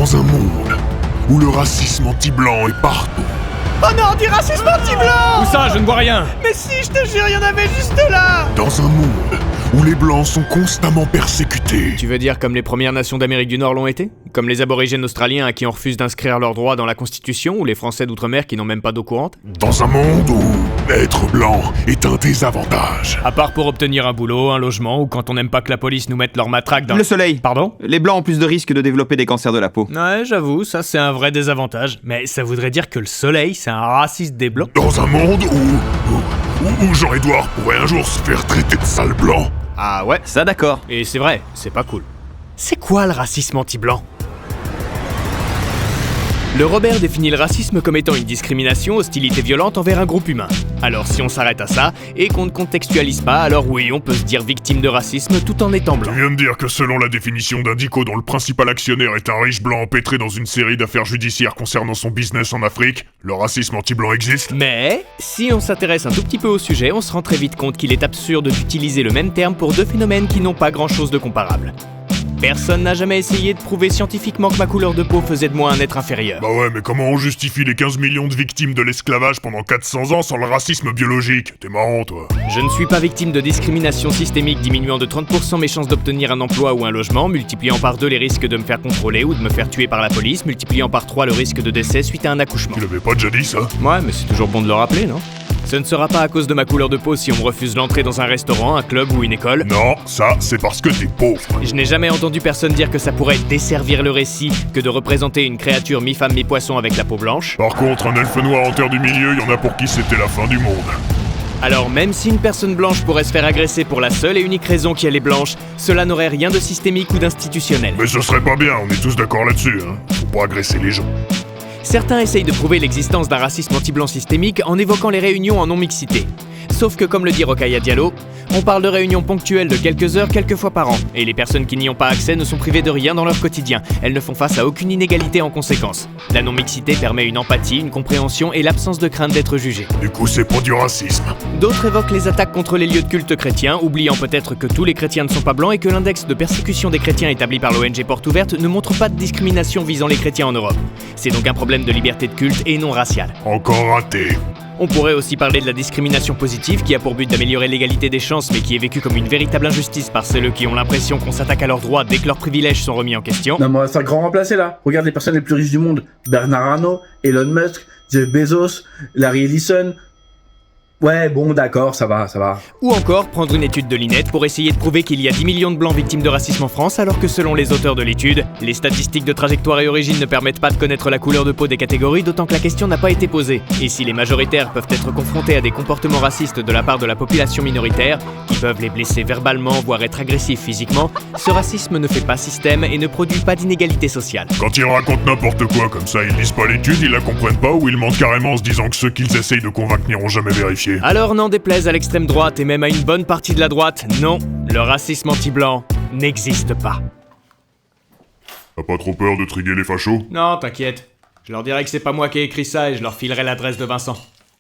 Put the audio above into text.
Dans un monde où le racisme anti-blanc est partout. Oh non, du racisme anti-blanc! Où ça? Je ne vois rien. Mais si, je te jure, il y en avait juste là! Dans un monde où les blancs sont constamment persécutés. Tu veux dire comme les Premières Nations d'Amérique du Nord l'ont été? Comme les aborigènes australiens à qui on refuse d'inscrire leurs droits dans la Constitution, ou les Français d'outre-mer qui n'ont même pas d'eau courante? Dans un monde où être blanc est un désavantage. À part pour obtenir un boulot, un logement, ou quand on n'aime pas que la police nous mette leur matraque dans... Le soleil. Pardon? Les blancs ont plus de risques de développer des cancers de la peau. Ouais, j'avoue, ça c'est un vrai désavantage. Mais ça voudrait dire que le soleil, c'est un raciste des blancs? Dans un monde où Jean-Édouard pourrait un jour se faire traiter de sale blanc. Ah ouais, ça d'accord. Et c'est vrai, c'est pas cool. C'est quoi le racisme anti-blanc? Le Robert définit le racisme comme étant une discrimination, hostilité violente envers un groupe humain. Alors si on s'arrête à ça, et qu'on ne contextualise pas, alors oui, on peut se dire victime de racisme tout en étant blanc. Tu viens de dire que selon la définition d'Indico, dont le principal actionnaire est un riche blanc empêtré dans une série d'affaires judiciaires concernant son business en Afrique, le racisme anti-blanc existe? Mais, si on s'intéresse un tout petit peu au sujet, on se rend très vite compte qu'il est absurde d'utiliser le même terme pour deux phénomènes qui n'ont pas grand-chose de comparable. Personne n'a jamais essayé de prouver scientifiquement que ma couleur de peau faisait de moi un être inférieur. Bah ouais, mais comment on justifie les 15 millions de victimes de l'esclavage pendant 400 ans sans le racisme biologique? T'es marrant, toi. Je ne suis pas victime de discrimination systémique diminuant de 30% mes chances d'obtenir un emploi ou un logement, multipliant par 2 les risques de me faire contrôler ou de me faire tuer par la police, multipliant par 3 le risque de décès suite à un accouchement. Tu l'avais pas déjà dit, ça? Ouais, mais c'est toujours bon de le rappeler, non? Ce ne sera pas à cause de ma couleur de peau si on me refuse l'entrée dans un restaurant, un club ou une école. Non, ça, c'est parce que t'es pauvre. Je n'ai jamais entendu personne dire que ça pourrait desservir le récit que de représenter une créature mi-femme mi-poisson avec la peau blanche. Par contre, un elfe noir en terre du milieu, y en a pour qui c'était la fin du monde. Alors même si une personne blanche pourrait se faire agresser pour la seule et unique raison qu'elle est blanche, cela n'aurait rien de systémique ou d'institutionnel. Mais ce serait pas bien, on est tous d'accord là-dessus, hein. Faut pas agresser les gens. Certains essayent de prouver l'existence d'un racisme anti-blanc systémique en évoquant les réunions en non-mixité. Sauf que comme le dit Rokhaya Diallo, on parle de réunions ponctuelles de quelques heures, quelques fois par an, et les personnes qui n'y ont pas accès ne sont privées de rien dans leur quotidien. Elles ne font face à aucune inégalité en conséquence. La non-mixité permet une empathie, une compréhension et l'absence de crainte d'être jugé. Du coup, c'est pas du racisme. D'autres évoquent les attaques contre les lieux de culte chrétiens, oubliant peut-être que tous les chrétiens ne sont pas blancs et que l'index de persécution des chrétiens établi par l'ONG Porte Ouverte ne montre pas de discrimination visant les chrétiens en Europe. C'est donc un problème de liberté de culte et non racial. Encore raté. On pourrait aussi parler de la discrimination positive qui a pour but d'améliorer l'égalité des chances mais qui est vécue comme une véritable injustice par ceux qui ont l'impression qu'on s'attaque à leurs droits dès que leurs privilèges sont remis en question. Non mais on va se faire grand remplacer là. Regarde les personnes les plus riches du monde. Bernard Arnault, Elon Musk, Jeff Bezos, Larry Ellison. Ouais, bon, d'accord, ça va. Ou encore prendre une étude de l'INET pour essayer de prouver qu'il y a 10 millions de blancs victimes de racisme en France alors que selon les auteurs de l'étude, les statistiques de trajectoire et origine ne permettent pas de connaître la couleur de peau des catégories d'autant que la question n'a pas été posée. Et si les majoritaires peuvent être confrontés à des comportements racistes de la part de la population minoritaire, qui peuvent les blesser verbalement voire être agressifs physiquement, ce racisme ne fait pas système et ne produit pas d'inégalité sociale. Quand ils racontent n'importe quoi comme ça, ils lisent pas l'étude, ils la comprennent pas ou ils mentent carrément en se disant que ceux qu'ils essayent de convaincre n'iront jamais vérifier. Alors n'en déplaise à l'extrême droite et même à une bonne partie de la droite, non, le racisme anti-blanc n'existe pas. T'as pas trop peur de triguer les fachos? Non, t'inquiète. Je leur dirai que c'est pas moi qui ai écrit ça et je leur filerai l'adresse de Vincent.